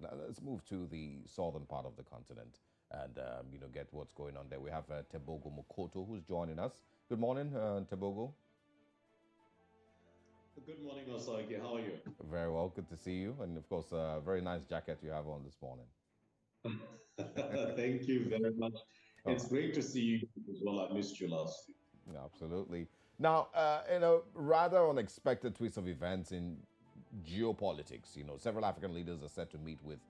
Now, let's move to the southern part of the continent and get what's going on there. We have Tebogo Mokoto who's joining us. Good morning, Tebogo. Good morning, Osaki. How are you? Very well, good to see you, and of course, very nice jacket you have on this morning. Thank you very much. All It's right. great to see you as well. I missed you last week. Absolutely. Now, rather unexpected twist of events in geopolitics. Several African leaders are set to meet with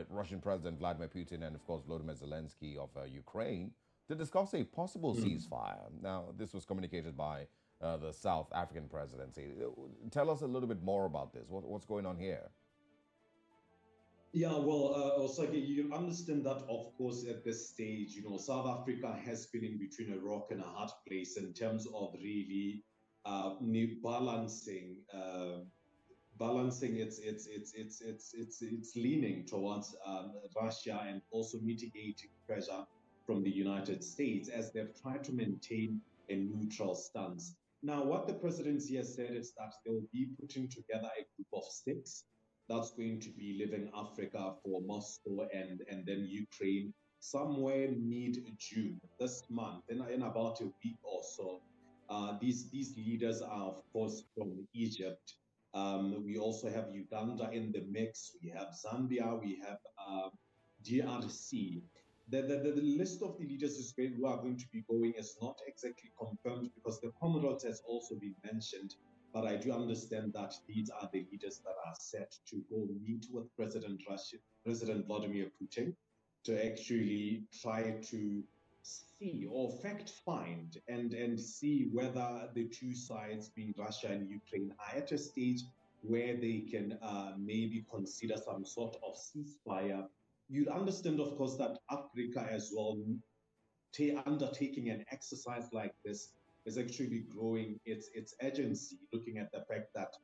Russian President Vladimir Putin and, of course, Volodymyr Zelensky of Ukraine to discuss a possible Hmm. ceasefire. Now, this was communicated by the South African presidency. Tell us a little bit more about this. What's going on here? Yeah, well, Osaki, you understand that, of course, at this stage, South Africa has been in between a rock and a hard place in terms of really balancing balancing its leaning towards Russia and also mitigating pressure from the United States as they've tried to maintain a neutral stance. Now, what the presidency has said is that they will be putting together a group of six that's going to be leaving Africa for Moscow and then Ukraine somewhere mid-June this month, in about a week or so. These leaders are, of course, from Egypt. We also have Uganda in the mix. We have Zambia. We have DRC. The list of the leaders who are going to be going is not exactly confirmed because the Comoros has also been mentioned. But I do understand that these are the leaders that are set to go meet with President Vladimir Putin to actually try to see or fact find and see whether the two sides, being Russia and Ukraine, are at a stage where they can maybe consider some sort of ceasefire. You'd understand, of course, that Africa as well, undertaking an exercise like this is actually growing its agency, looking at the fact that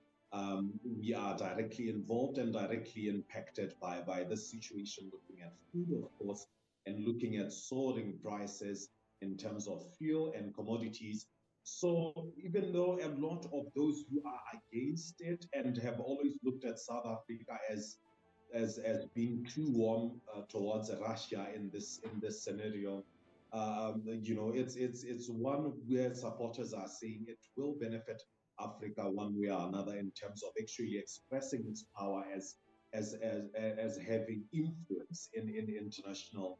we are directly involved and directly impacted by this situation, looking at food, of course, and looking at soaring prices in terms of fuel and commodities. So even though a lot of those who are against it and have always looked at South Africa as being too warm towards Russia in this scenario, it's one where supporters are saying it will benefit Africa one way or another in terms of actually expressing its power as having influence in international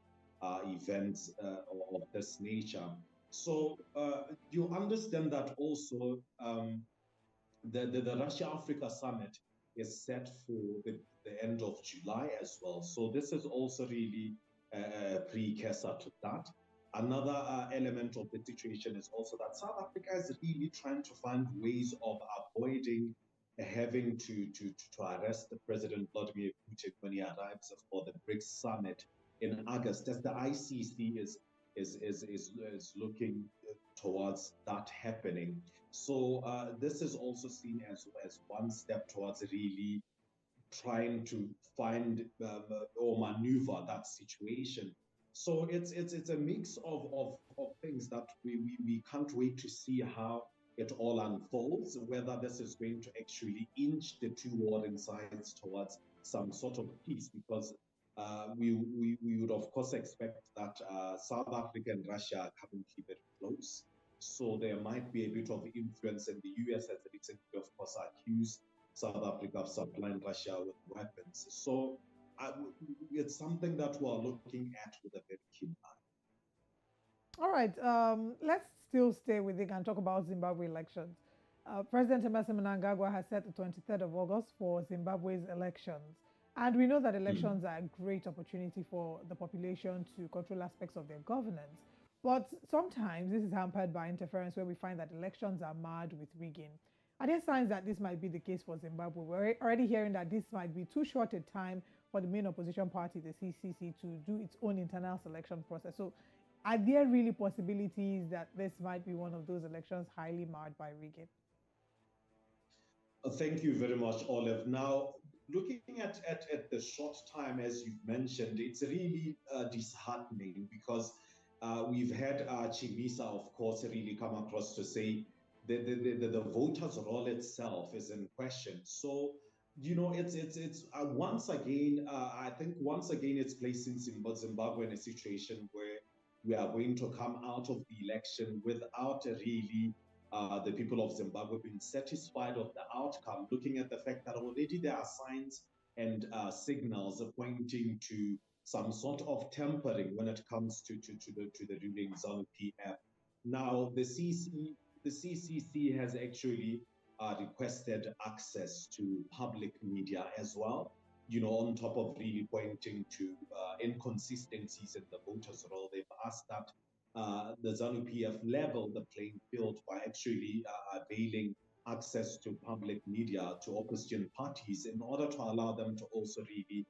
events of this nature. So you understand that also the Russia Africa summit is set for the end of July as well. So this is also really a precursor to that. Another element of the situation is also that South Africa is really trying to find ways of avoiding having to arrest the President Vladimir Putin when he arrives for the BRICS summit in August, as the ICC is looking towards that happening. So this is also seen as one step towards really trying to find or maneuver that situation. So it's a mix of things that we can't wait to see how it all unfolds, whether this is going to actually inch the two warring sides towards some sort of peace, because we would of course expect that South Africa and Russia are currently very close. So there might be a bit of influence, and the US has recently, of course, accused South Africa of supplying Russia with weapons. So it's something that we're looking at with a very keen eye. All right, let's still stay with it and talk about Zimbabwe elections. President Emerson Mnangagwa has set the 23rd of August for Zimbabwe's elections. And we know that elections are a great opportunity for the population to control aspects of their governance. But sometimes this is hampered by interference where we find that elections are marred with rigging. Are there signs that this might be the case for Zimbabwe? We're already hearing that this might be too short a time for the main opposition party, the CCC, to do its own internal selection process. So, are there really possibilities that this might be one of those elections highly marred by rigging? Thank you very much, Olive. Now, looking at the short time, as you've mentioned, it's really disheartening because we've had Chimisa, of course, really come across to say the voters' role itself is in question. So it's once again. I think once again it's placing Zimbabwe in a situation where we are going to come out of the election without really the people of Zimbabwe being satisfied of the outcome. Looking at the fact that already there are signs and signals pointing to some sort of tempering when it comes to the ruling ZANU PF. Now the CCC has actually requested access to public media as well. On top of really pointing to inconsistencies in the voters' roll, they've asked that the ZANU PF level the playing field by actually availing access to public media to opposition parties in order to allow them to also really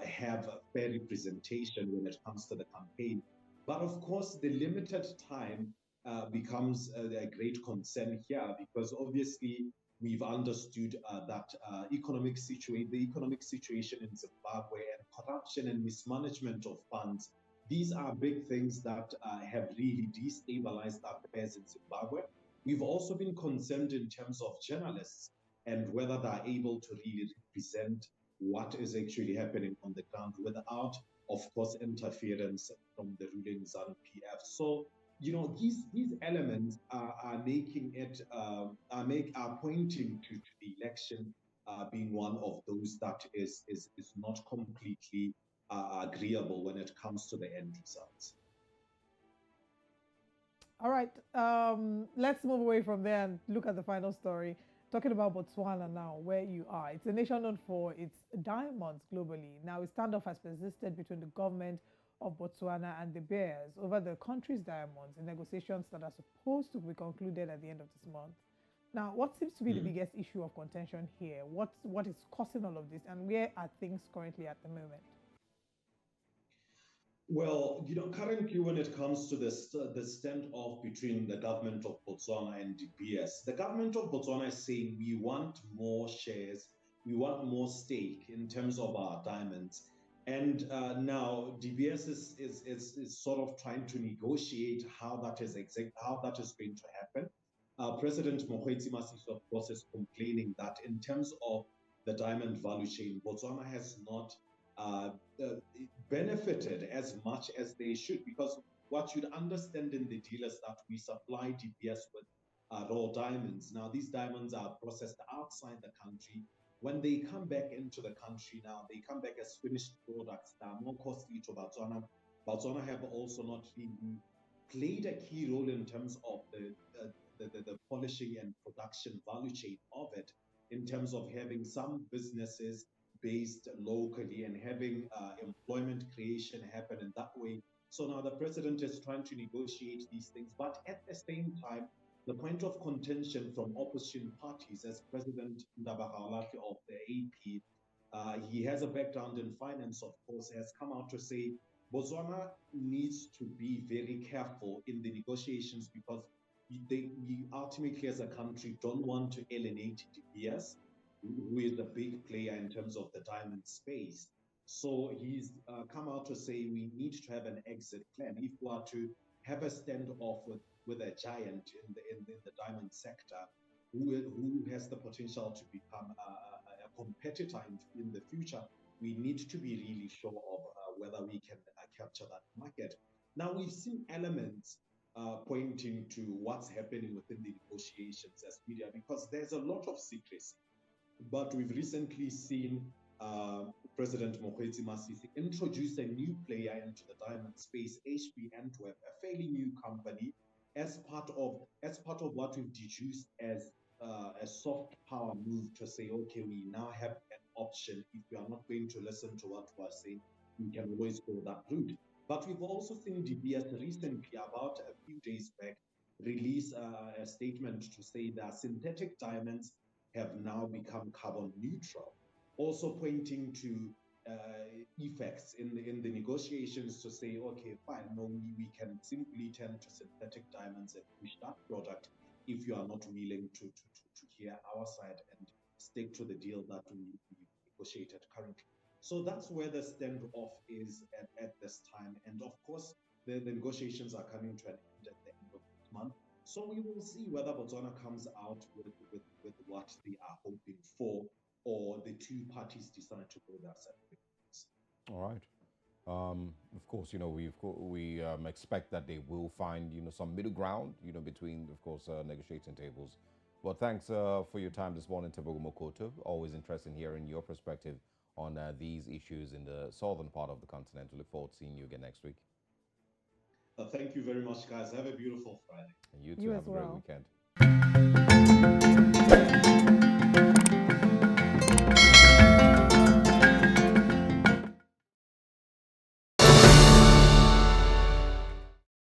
have a fair representation when it comes to the campaign. But of course, the limited time becomes a great concern here because obviously we've understood that the economic situation in Zimbabwe and corruption and mismanagement of funds, these are big things that have really destabilized affairs in Zimbabwe. We've also been concerned in terms of journalists and whether they're able to really represent what is actually happening on the ground without, of course, interference from the ruling ZANU PF. So these elements are making it are pointing to the election being one of those that is not completely agreeable when it comes to the end results. All right, let's move away from there and look at the final story. Talking about Botswana now, where you are. It's a nation known for its diamonds globally. Now, a standoff has persisted between the government of Botswana and De Beers over the country's diamonds in negotiations that are supposed to be concluded at the end of this month. Now, what seems to be the biggest issue of contention here? What is causing all of this, and where are things currently at the moment? Well, currently when it comes to the standoff between the government of Botswana and De Beers, the government of Botswana is saying we want more shares, we want more stake in terms of our diamonds. And now De Beers is sort of trying to negotiate how that is going to happen. President Mokgweetsi Masisi, of course, is complaining that in terms of the diamond value chain, Botswana has not uh, uh, benefited as much as they should, because what you'd understand in the deal is that we supply De Beers with raw diamonds. Now, these diamonds are processed outside the country. When they come back into the country, now they come back as finished products that are more costly to Botswana. Botswana have also not really played a key role in terms of the polishing and production value chain of it, in terms of having some businesses based locally and having employment creation happen in that way. So now the president is trying to negotiate these things, but at the same time, the point of contention from opposition parties, as President Ndabagalake of the AP, he has a background in finance, of course, has come out to say Botswana needs to be very careful in the negotiations because we ultimately, as a country, don't want to alienate De Beers, who is a big player in terms of the diamond space. So he's come out to say we need to have an exit plan if we are to have a standoff with a giant in the diamond sector who has the potential to become a competitor in the future. We need to be really sure of whether we can capture that market. Now, we've seen elements pointing to what's happening within the negotiations as media because there's a lot of secrecy. But we've recently seen President Mokgweetsi Masisi introduce a new player into the diamond space, HB Antwerp, a fairly new company, as part of what we've deduced as a soft power move to say, okay, we now have an option. If you are not going to listen to what we're saying, we can always go that route. But we've also seen De Beers recently, about a few days back, release a statement to say that synthetic diamonds have now become carbon neutral, also pointing to effects in the negotiations to say, okay, fine, no, we can simply turn to synthetic diamonds and push that product if you are not willing to hear our side and stick to the deal that we negotiated currently. So that's where the standoff is at this time. And of course, the negotiations are coming to an end at the end of this month. So we will see whether Botswana comes out with what they are hoping for. or the two parties decide to go their separate ways. All right. Of course, we expect that they will find some middle ground between, of course, negotiating tables. Well, thanks for your time this morning, Tebogo Mokoto. Always interesting hearing your perspective on these issues in the southern part of the continent. We look forward to seeing you again next week. Thank you very much, guys. Have a beautiful Friday. And you too You have as a great well. weekend.